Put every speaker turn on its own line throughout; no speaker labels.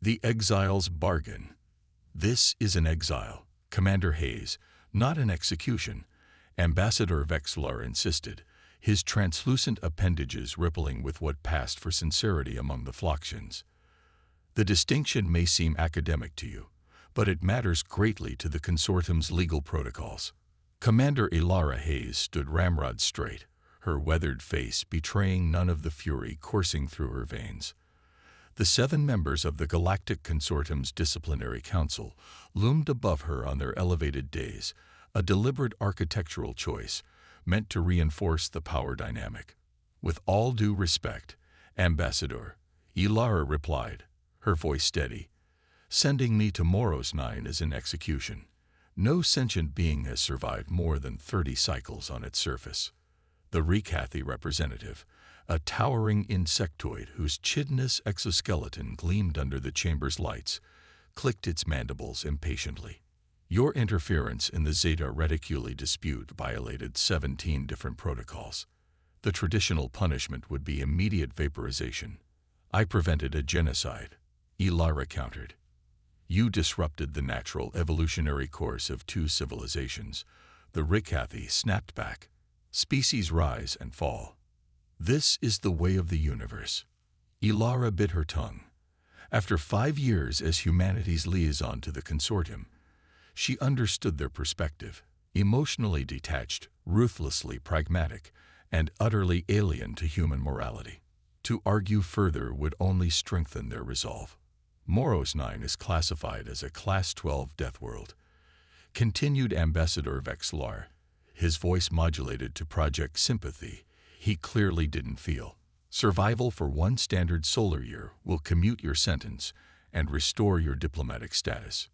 The Exile's Bargain. This is an exile, Commander Hayes, not an execution, Ambassador Vexlar insisted, his translucent appendages rippling with what passed for sincerity among the Floxians. The distinction may seem academic to you, but it matters greatly to the consortium's legal protocols. Commander Ilara Hayes stood ramrod straight, her weathered face betraying none of the fury coursing through her veins. The 7 members of the Galactic Consortium's disciplinary council loomed above her on their elevated dais, a deliberate architectural choice meant to reinforce the power dynamic. With all due respect, Ambassador, Ilara replied, her voice steady, sending me to Moros 9 is an execution. No sentient being has survived more than 30 cycles on its surface. The Rikathi representative, a towering insectoid whose chitinous exoskeleton gleamed under the chamber's lights, clicked its mandibles impatiently. Your interference in the Zeta Reticuli dispute violated 17 different protocols. The traditional punishment would be immediate vaporization. I prevented a genocide, Ilara countered. You disrupted the natural evolutionary course of 2 civilizations. The Rikathi snapped back. Species rise and fall. This is the way of the universe. Ilara bit her tongue. After 5 years as humanity's liaison to the consortium, she understood their perspective, emotionally detached, ruthlessly pragmatic, and utterly alien to human morality. To argue further would only strengthen their resolve. Moros 9 is classified as a Class 12 death world, continued Ambassador Vexlar, his voice modulated to project sympathy he clearly didn't feel. Survival for 1 standard solar year will commute your sentence and restore your diplomatic status.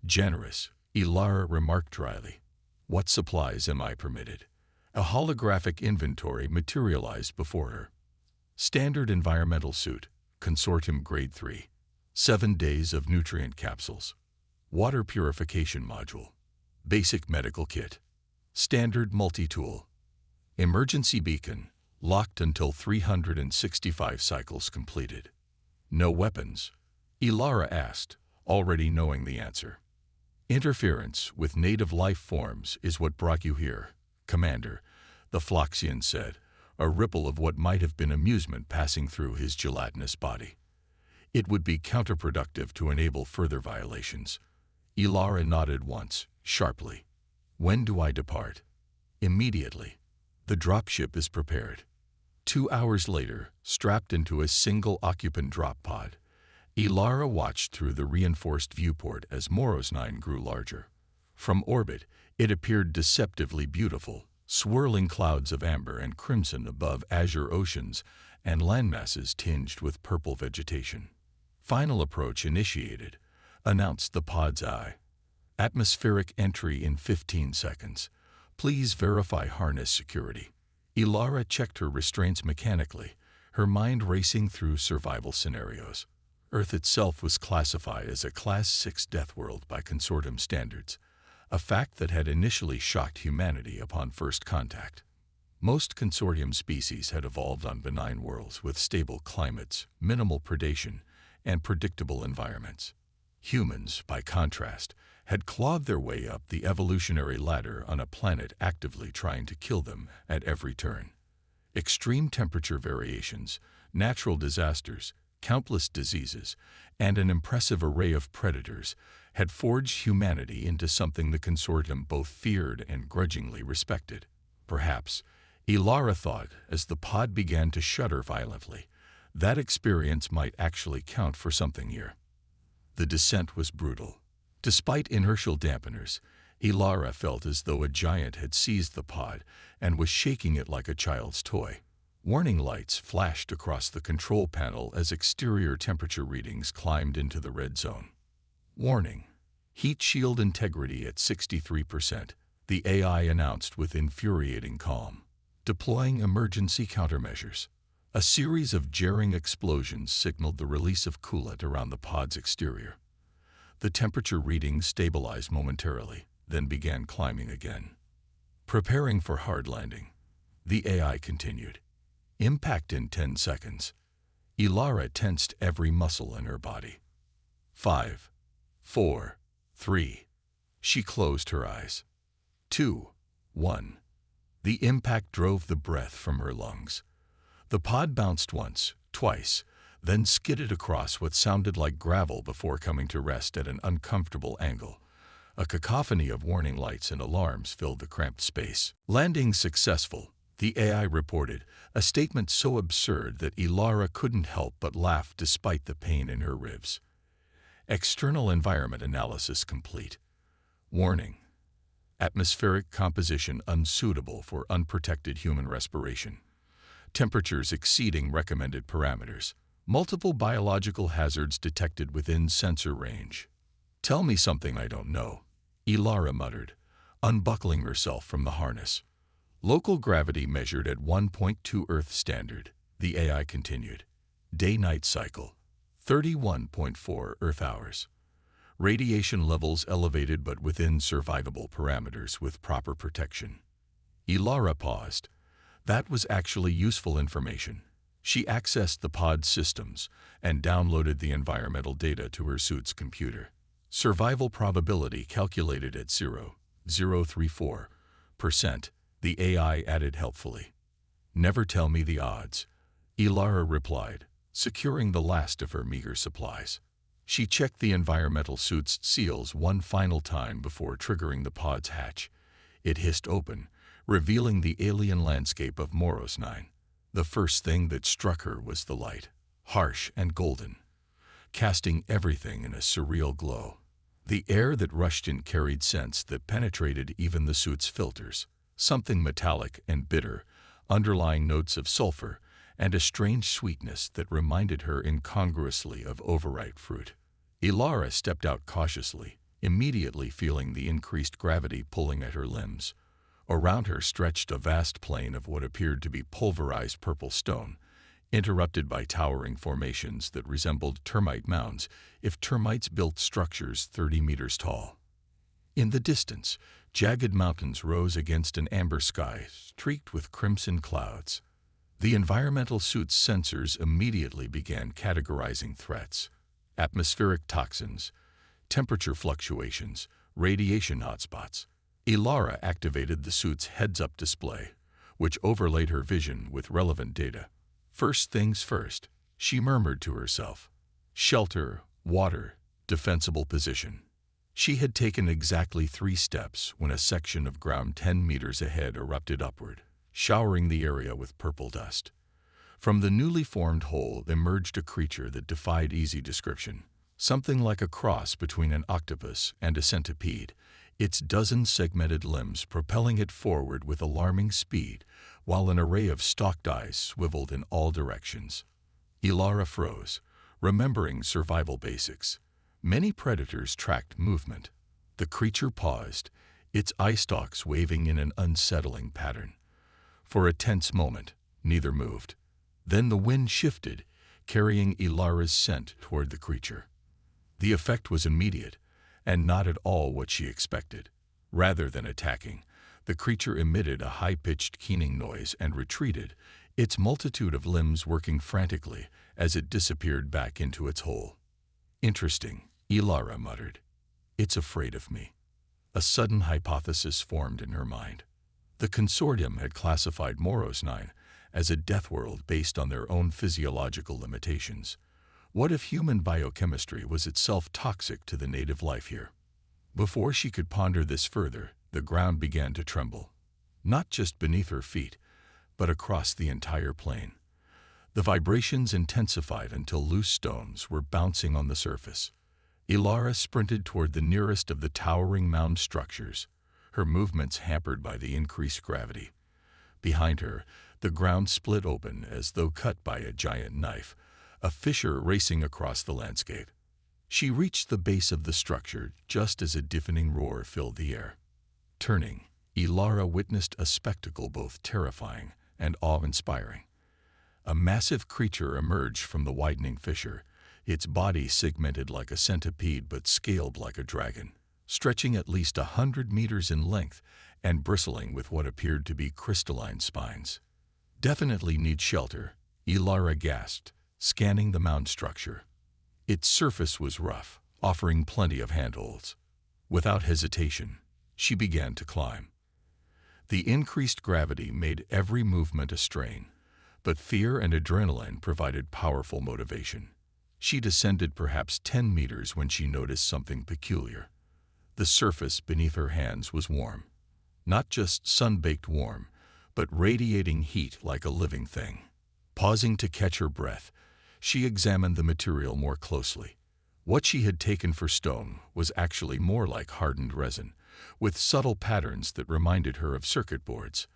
Generous, Ilara remarked dryly. What supplies am I permitted? A holographic inventory materialized before her. Standard environmental suit, Consortium Grade 3. 7 days of nutrient capsules. Water purification module. Basic medical kit. Standard multi-tool. Emergency beacon, locked until 365 cycles completed. No weapons? Ilara asked, already knowing the answer. Interference with native life forms is what brought you here, Commander, the Floxian said, a ripple of what might have been amusement passing through his gelatinous body. It would be counterproductive to enable further violations. Ilara nodded once, sharply. When do I depart? Immediately. The dropship is prepared. 2 hours later, strapped into a single-occupant drop pod, Ilara watched through the reinforced viewport as Moros 9 grew larger. From orbit, it appeared deceptively beautiful, swirling clouds of amber and crimson above azure oceans and landmasses tinged with purple vegetation. Final approach initiated, announced the pod's eye. Atmospheric entry in 15 seconds. Please verify harness security. Ilara checked her restraints mechanically, her mind racing through survival scenarios. Earth itself was classified as a Class 6 death world by consortium standards, a fact that had initially shocked humanity upon first contact. Most consortium species had evolved on benign worlds with stable climates, minimal predation, and predictable environments. Humans, by contrast, had clawed their way up the evolutionary ladder on a planet actively trying to kill them at every turn. Extreme temperature variations, natural disasters, countless diseases, and an impressive array of predators had forged humanity into something the consortium both feared and grudgingly respected. Perhaps, Ilara thought, as the pod began to shudder violently, that experience might actually count for something here. The descent was brutal. Despite inertial dampeners, Ilara felt as though a giant had seized the pod and was shaking it like a child's toy. Warning lights flashed across the control panel as exterior temperature readings climbed into the red zone. Warning: heat shield integrity at 63%, the AI announced with infuriating calm. Deploying emergency countermeasures. A series of jarring explosions signaled the release of coolant around the pod's exterior. The temperature readings stabilized momentarily, then began climbing again. Preparing for hard landing, the AI continued. Impact in 10 seconds. Ilara tensed every muscle in her body. 5, 4, 3. She closed her eyes. 2, 1. The impact drove the breath from her lungs. The pod bounced once, twice, then skidded across what sounded like gravel before coming to rest at an uncomfortable angle. A cacophony of warning lights and alarms filled the cramped space. Landing successful, the AI reported, a statement so absurd that Ilara couldn't help but laugh despite the pain in her ribs. External environment analysis complete. Warning: atmospheric composition unsuitable for unprotected human respiration. Temperatures exceeding recommended parameters. Multiple biological hazards detected within sensor range. Tell me something I don't know, Ilara muttered, unbuckling herself from the harness. Local gravity measured at 1.2 Earth standard, the AI continued. Day-night cycle, 31.4 Earth hours. Radiation levels elevated but within survivable parameters with proper protection. Ilara paused. That was actually useful information. She accessed the pod systems and downloaded the environmental data to her suit's computer. Survival probability calculated at 0.034%, the AI added helpfully. Never tell me the odds, Ilara replied, securing the last of her meager supplies. She checked the environmental suit's seals one final time before triggering the pod's hatch. It hissed open, revealing the alien landscape of Moros 9. The first thing that struck her was the light, harsh and golden, casting everything in a surreal glow. The air that rushed in carried scents that penetrated even the suit's filters, something metallic and bitter, underlying notes of sulfur, and a strange sweetness that reminded her incongruously of overripe fruit. Ilara stepped out cautiously, immediately feeling the increased gravity pulling at her limbs. Around her stretched a vast plain of what appeared to be pulverized purple stone, interrupted by towering formations that resembled termite mounds if termites built structures 30 meters tall. In the distance, jagged mountains rose against an amber sky streaked with crimson clouds. The environmental suit's sensors immediately began categorizing threats: atmospheric toxins, temperature fluctuations, radiation hotspots. Ilara activated the suit's heads-up display, which overlaid her vision with relevant data. First things first, she murmured to herself. Shelter, water, defensible position. She had taken exactly 3 steps when a section of ground 10 meters ahead erupted upward, showering the area with purple dust. From the newly formed hole emerged a creature that defied easy description, something like a cross between an octopus and a centipede, its dozen-segmented limbs propelling it forward with alarming speed, while an array of stalked eyes swiveled in all directions. Ilara froze, remembering survival basics. Many predators tracked movement. The creature paused, its eye stalks waving in an unsettling pattern. For a tense moment, neither moved. Then the wind shifted, carrying Ilara's scent toward the creature. The effect was immediate, and not at all what she expected. Rather than attacking, the creature emitted a high-pitched keening noise and retreated, its multitude of limbs working frantically as it disappeared back into its hole. Interesting, Ilara muttered. It's afraid of me. A sudden hypothesis formed in her mind. The consortium had classified Moros 9 as a death world based on their own physiological limitations. What if human biochemistry was itself toxic to the native life here? Before she could ponder this further, the ground began to tremble. Not just beneath her feet, but across the entire plain. The vibrations intensified until loose stones were bouncing on the surface. Ilara sprinted toward the nearest of the towering mound structures, her movements hampered by the increased gravity. Behind her, the ground split open as though cut by a giant knife, a fissure racing across the landscape. She reached the base of the structure just as a deafening roar filled the air. Turning, Ilara witnessed a spectacle both terrifying and awe-inspiring. A massive creature emerged from the widening fissure, its body segmented like a centipede but scaled like a dragon, stretching at least 100 meters in length and bristling with what appeared to be crystalline spines. Definitely needs shelter, Ilara gasped, scanning the mound structure. Its surface was rough, offering plenty of handholds. Without hesitation, she began to climb. The increased gravity made every movement a strain, but fear and adrenaline provided powerful motivation. She descended perhaps 10 meters when she noticed something peculiar. The surface beneath her hands was warm. Not just sun-baked warm, but radiating heat like a living thing. Pausing to catch her breath, she examined the material more closely. What she had taken for stone was actually more like hardened resin, with subtle patterns that reminded her of circuit boards.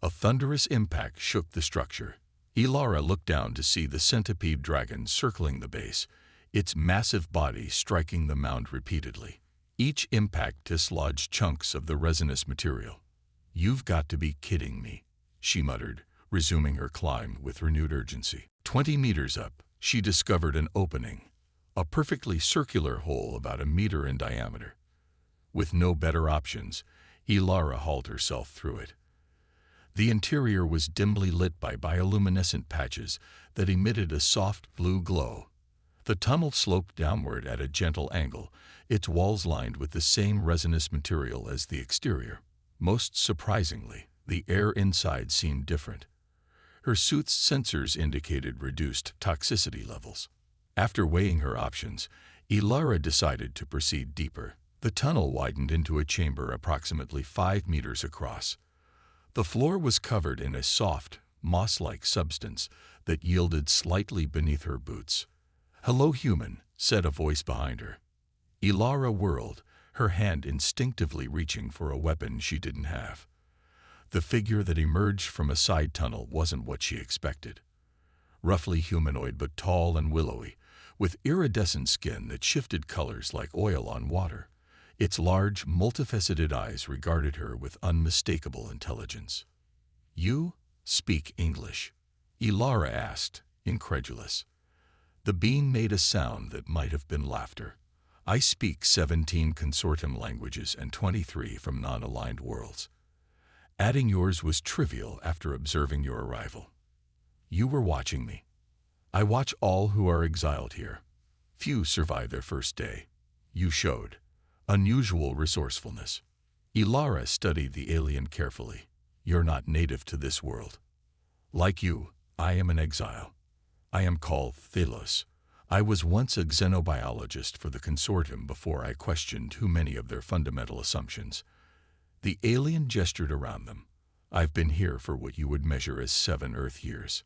A thunderous impact shook the structure. Ilara looked down to see the centipede dragon circling the base, its massive body striking the mound repeatedly. Each impact dislodged chunks of the resinous material. "You've got to be kidding me," she muttered, resuming her climb with renewed urgency. 20 meters up, she discovered an opening, a perfectly circular hole about a meter in diameter. With no better options, Ilara hauled herself through it. The interior was dimly lit by bioluminescent patches that emitted a soft blue glow. The tunnel sloped downward at a gentle angle, its walls lined with the same resinous material as the exterior. Most surprisingly, the air inside seemed different. Her suit's sensors indicated reduced toxicity levels. After weighing her options, Ilara decided to proceed deeper. The tunnel widened into a chamber approximately 5 meters across. The floor was covered in a soft, moss-like substance that yielded slightly beneath her boots. "Hello, human," said a voice behind her. Ilara whirled, her hand instinctively reaching for a weapon she didn't have. The figure that emerged from a side tunnel wasn't what she expected. Roughly humanoid but tall and willowy, with iridescent skin that shifted colors like oil on water. Its large, multifaceted eyes regarded her with unmistakable intelligence. "You speak English?" Ilara asked, incredulous. The being made a sound that might have been laughter. "I speak 17 consortium languages and 23 from non-aligned worlds. Adding yours was trivial after observing your arrival. You were watching me. I watch all who are exiled here. Few survive their first day. You showed unusual resourcefulness." Ilara studied the alien carefully. "You're not native to this world. Like you, I am an exile. I am called Thelos. I was once a xenobiologist for the consortium before I questioned too many of their fundamental assumptions." The alien gestured around them. "I've been here for what you would measure as 7 Earth years."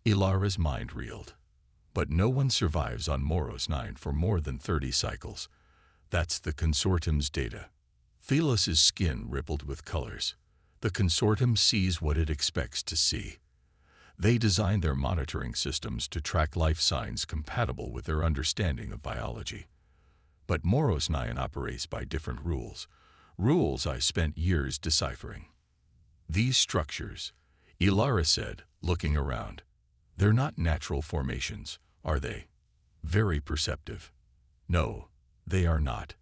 Ilara's mind reeled. But no one survives on Moros 9 for more than 30 cycles. That's the consortium's data. Thelos' skin rippled with colors. The consortium sees what it expects to see. They design their monitoring systems to track life signs compatible with their understanding of biology. But Moros 9 operates by different rules. Rules I spent years deciphering. "These structures," Ilara said, looking around, "they're not natural formations, are they?" "Very perceptive." "No, they are not.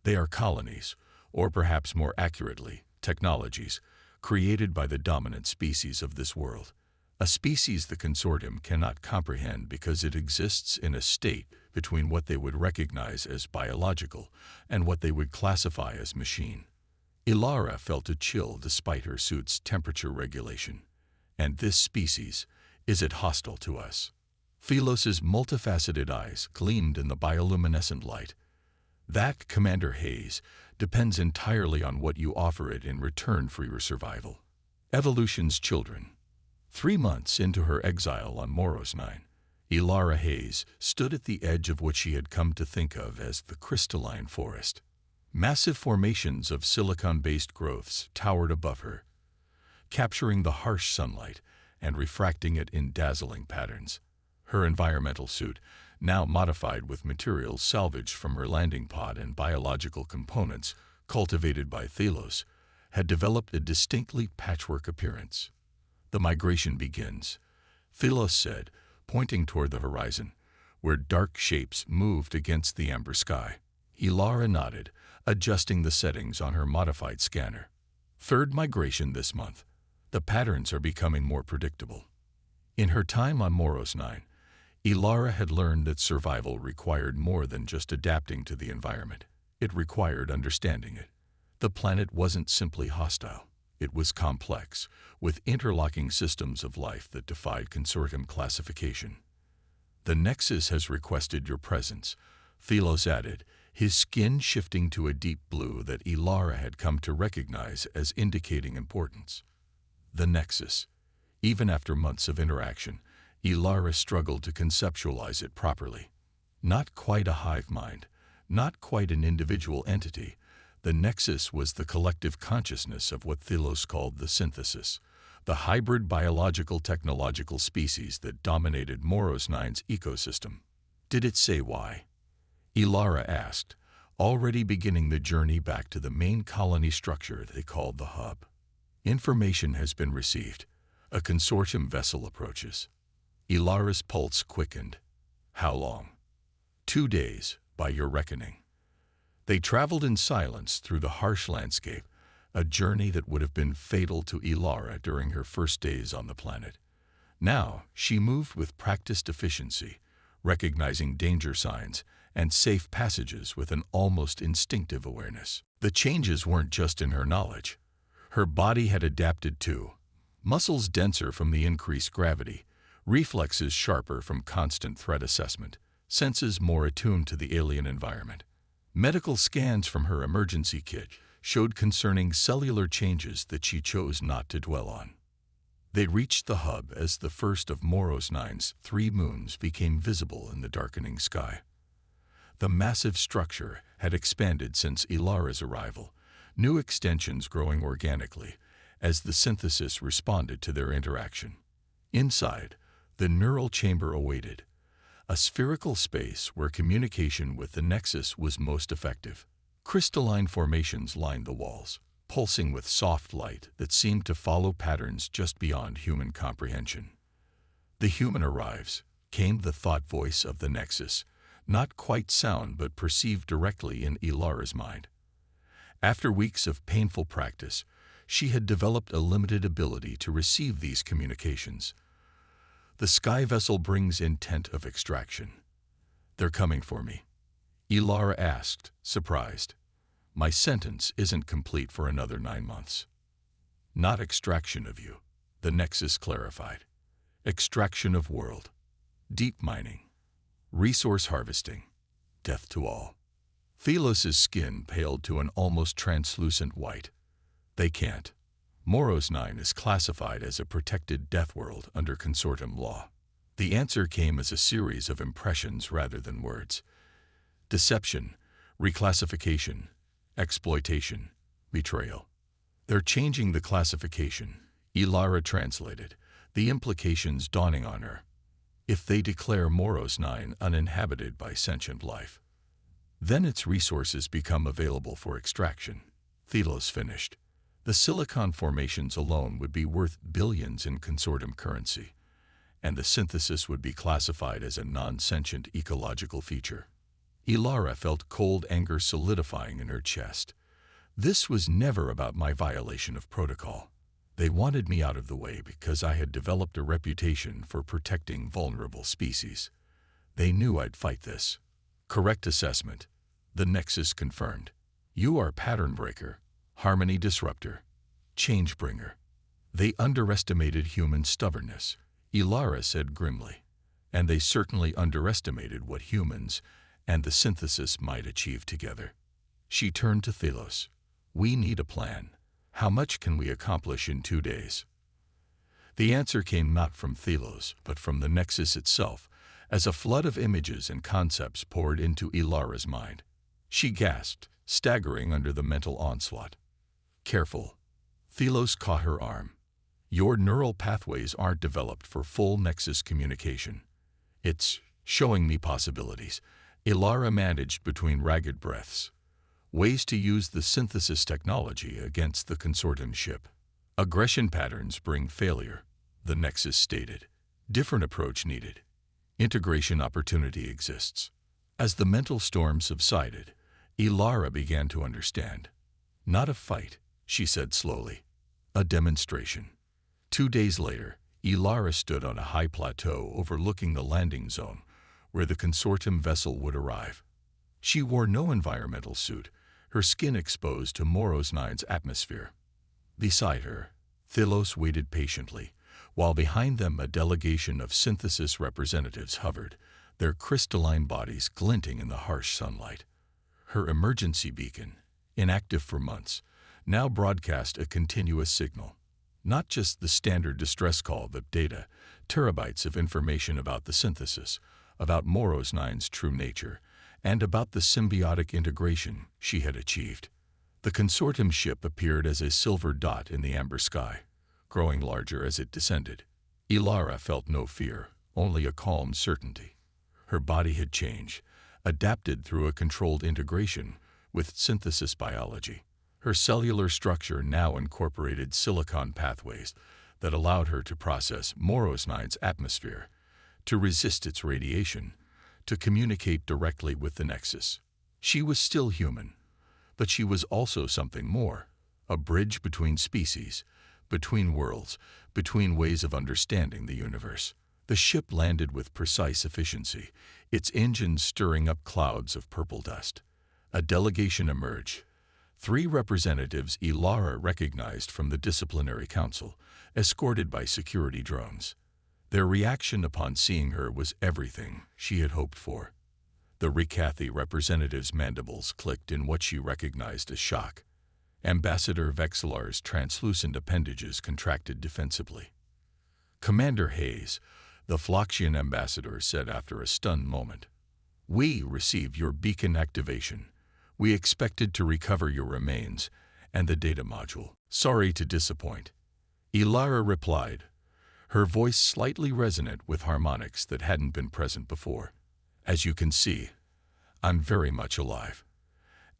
They are colonies, or perhaps more accurately, technologies, created by the dominant species of this world. A species the consortium cannot comprehend because it exists in a state between what they would recognize as biological and what they would classify as machine." Ilara felt a chill despite her suit's temperature regulation. "And this species, is it hostile to us?" Thelos' multifaceted eyes gleamed in the bioluminescent light. "That, Commander Hayes, depends entirely on what you offer it in return for your survival." Evolution's children. 3 months into her exile on Moros 9, Ilara Hayes stood at the edge of what she had come to think of as the crystalline forest. Massive formations of silicon-based growths towered above her, capturing the harsh sunlight and refracting it in dazzling patterns. Her environmental suit, now modified with materials salvaged from her landing pod and biological components cultivated by Thelos, had developed a distinctly patchwork appearance. "The migration begins," Thelos said, pointing toward the horizon, where dark shapes moved against the amber sky. Ilara nodded, adjusting the settings on her modified scanner. "Third migration this month. The patterns are becoming more predictable." In her time on Moros 9, Ilara had learned that survival required more than just adapting to the environment. It required understanding it. The planet wasn't simply hostile. It was complex, with interlocking systems of life that defied consortium classification. "The Nexus has requested your presence," Thelos added, his skin shifting to a deep blue that Ilara had come to recognize as indicating importance. The Nexus. Even after months of interaction, Ilara struggled to conceptualize it properly. Not quite a hive mind, not quite an individual entity, the Nexus was the collective consciousness of what Thelos called the synthesis, the hybrid biological-technological species that dominated Moros 9's ecosystem. Did it say why? Ilara asked, already beginning the journey back to the main colony structure they called the hub. "Information has been received. A consortium vessel approaches." Ilara's pulse quickened. "How long?" 2 days, by your reckoning." They traveled in silence through the harsh landscape, a journey that would have been fatal to Ilara during her first days on the planet. Now, she moved with practiced efficiency, recognizing danger signs and safe passages with an almost instinctive awareness. The changes weren't just in her knowledge. Her body had adapted too. Muscles denser from the increased gravity, reflexes sharper from constant threat assessment, senses more attuned to the alien environment. Medical scans from her emergency kit showed concerning cellular changes that she chose not to dwell on. They reached the hub as the first of Moros 9's 3 moons became visible in the darkening sky. The massive structure had expanded since Ilara's arrival, new extensions growing organically as the synthesis responded to their interaction. Inside, the neural chamber awaited, a spherical space where communication with the Nexus was most effective. Crystalline formations lined the walls, pulsing with soft light that seemed to follow patterns just beyond human comprehension. "The human arrives," came the thought voice of the Nexus, not quite sound but perceived directly in Ilara's mind. After weeks of painful practice, she had developed a limited ability to receive these communications. "The sky vessel brings intent of extraction." "They're coming for me?" Ilara asked, surprised. "My sentence isn't complete for another 9 months." "Not extraction of you," the Nexus clarified. "Extraction of world. Deep mining. Resource harvesting. Death to all." Thelos' skin paled to an almost translucent white. "They can't. Moros 9 is classified as a protected death world under consortium law." The answer came as a series of impressions rather than words. Deception, reclassification, exploitation, betrayal. "They're changing the classification," Ilara translated, the implications dawning on her. "If they declare Moros 9 uninhabited by sentient life, then its resources become available for extraction," Thelos finished. "The silicon formations alone would be worth billions in consortium currency, and the synthesis would be classified as a non-sentient ecological feature." Ilara felt cold anger solidifying in her chest. "This was never about my violation of protocol. They wanted me out of the way because I had developed a reputation for protecting vulnerable species. They knew I'd fight this." "Correct assessment," the Nexus confirmed. "You are pattern breaker, harmony disruptor, change bringer." "They underestimated human stubbornness," Ilara said grimly. "And they certainly underestimated what humans and the synthesis might achieve together." She turned to Thelos. "We need a plan. How much can we accomplish in 2 days?" The answer came not from Thelos, but from the Nexus itself, as a flood of images and concepts poured into Ilara's mind. She gasped, staggering under the mental onslaught. "Careful." Thelos caught her arm. "Your neural pathways aren't developed for full Nexus communication." "It's showing me possibilities," Ilara managed between ragged breaths. "Ways to use the synthesis technology against the consortium ship." "Aggression patterns bring failure," the Nexus stated. "Different approach needed. Integration opportunity exists." As the mental storm subsided, Ilara began to understand. "Not a fight," she said slowly. "A demonstration." 2 days later, Ilara stood on a high plateau overlooking the landing zone, where the consortium vessel would arrive. She wore no environmental suit, her skin exposed to Moros 9's atmosphere. Beside her, Thylos waited patiently, while behind them a delegation of synthesis representatives hovered, their crystalline bodies glinting in the harsh sunlight. Her emergency beacon, inactive for months, now broadcast a continuous signal. Not just the standard distress call, but data, terabytes of information about the synthesis, about Moros 9's true nature, and about the symbiotic integration she had achieved. The consortium ship appeared as a silver dot in the amber sky, growing larger as it descended. Ilara felt no fear, only a calm certainty. Her body had changed, adapted through a controlled integration with synthesis biology. Her cellular structure now incorporated silicon pathways that allowed her to process Moros 9's atmosphere, to resist its radiation, to communicate directly with the Nexus. She was still human, but she was also something more, a bridge between species, between worlds, between ways of understanding the universe. The ship landed with precise efficiency, its engines stirring up clouds of purple dust. A delegation emerged. 3 representatives Ilara recognized from the Disciplinary Council, escorted by security drones. Their reaction upon seeing her was everything she had hoped for. The Rikathi representative's mandibles clicked in what she recognized as shock. Ambassador Vexelar's translucent appendages contracted defensively. Commander Hayes, the Phloxian ambassador, said after a stunned moment, "We received your beacon activation. We expected to recover your remains and the data module. Sorry to disappoint." Ilara replied, her voice slightly resonant with harmonics that hadn't been present before. "As you can see, I'm very much alive,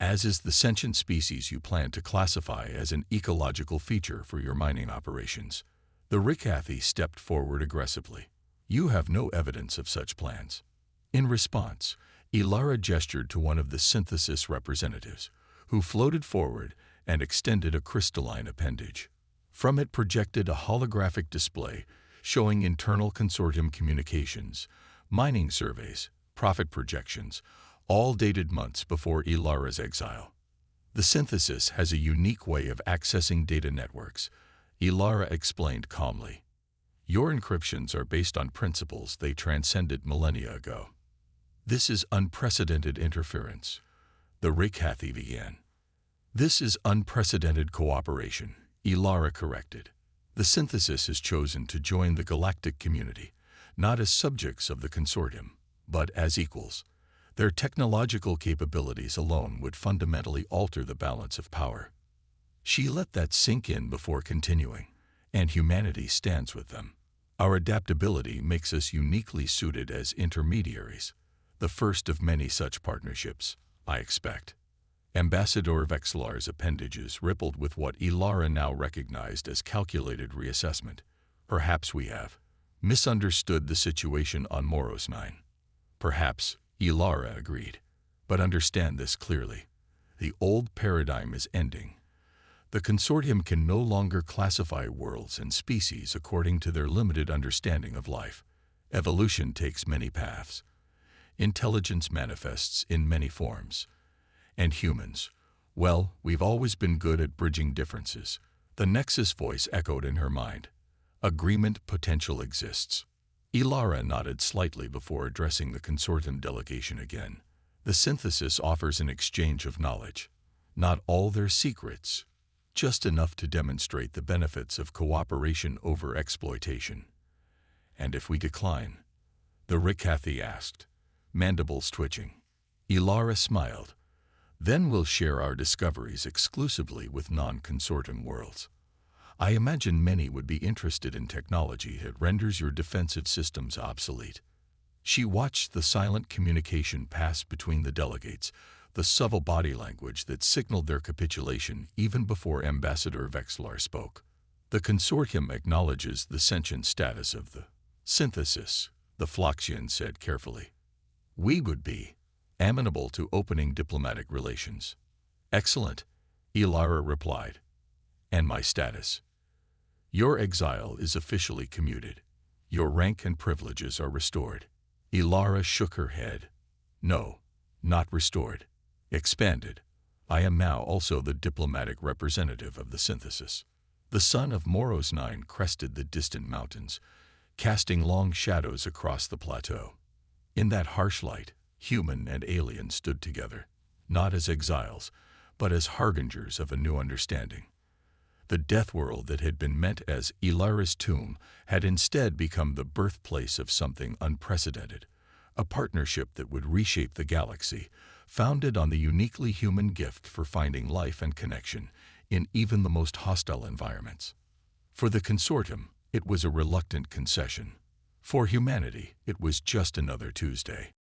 as is the sentient species you plan to classify as an ecological feature for your mining operations." The Rikathi stepped forward aggressively. "You have no evidence of such plans." In response, Ilara gestured to one of the synthesis representatives, who floated forward and extended a crystalline appendage. From it projected a holographic display showing internal consortium communications, mining surveys, profit projections, all dated months before Ilara's exile. "The synthesis has a unique way of accessing data networks," Ilara explained calmly. "Your encryptions are based on principles they transcended millennia ago." "This is unprecedented interference," the Rikathi began. "This is unprecedented cooperation," Ilara corrected. "The synthesis has chosen to join the galactic community, not as subjects of the consortium, but as equals. Their technological capabilities alone would fundamentally alter the balance of power." She let that sink in before continuing, "And humanity stands with them. Our adaptability makes us uniquely suited as intermediaries. The first of many such partnerships, I expect." Ambassador Vexelar's appendages rippled with what Ilara now recognized as calculated reassessment. "Perhaps we have misunderstood the situation on Moros 9. "Perhaps," Ilara agreed. "But understand this clearly. The old paradigm is ending. The consortium can no longer classify worlds and species according to their limited understanding of life. Evolution takes many paths. Intelligence manifests in many forms. And humans, well, we've always been good at bridging differences." The Nexus voice echoed in her mind. "Agreement potential exists." Ilara nodded slightly before addressing the consortium delegation again. "The synthesis offers an exchange of knowledge. Not all their secrets, just enough to demonstrate the benefits of cooperation over exploitation." "And if we decline?" the Rikathi asked, mandibles twitching. Ilara smiled. "Then we'll share our discoveries exclusively with non-consortium worlds. I imagine many would be interested in technology that renders your defensive systems obsolete." She watched the silent communication pass between the delegates, the subtle body language that signaled their capitulation even before Ambassador Vexelar spoke. "The consortium acknowledges the sentient status of the synthesis," the Phloxian said carefully. "We would be amenable to opening diplomatic relations." "Excellent," Ilara replied. "And my status?" Your exile is officially commuted. Your rank and privileges are restored. Ilara shook her head. No, not restored. Expanded. I am now also the diplomatic representative of the synthesis. The sun of Moros 9 crested the distant mountains, casting long shadows across the plateau. In that harsh light, human and alien stood together, not as exiles, but as harbingers of a new understanding. The death world that had been meant as Ilara's tomb had instead become the birthplace of something unprecedented, a partnership that would reshape the galaxy, founded on the uniquely human gift for finding life and connection in even the most hostile environments. For the consortium, it was a reluctant concession. For humanity, it was just another Tuesday.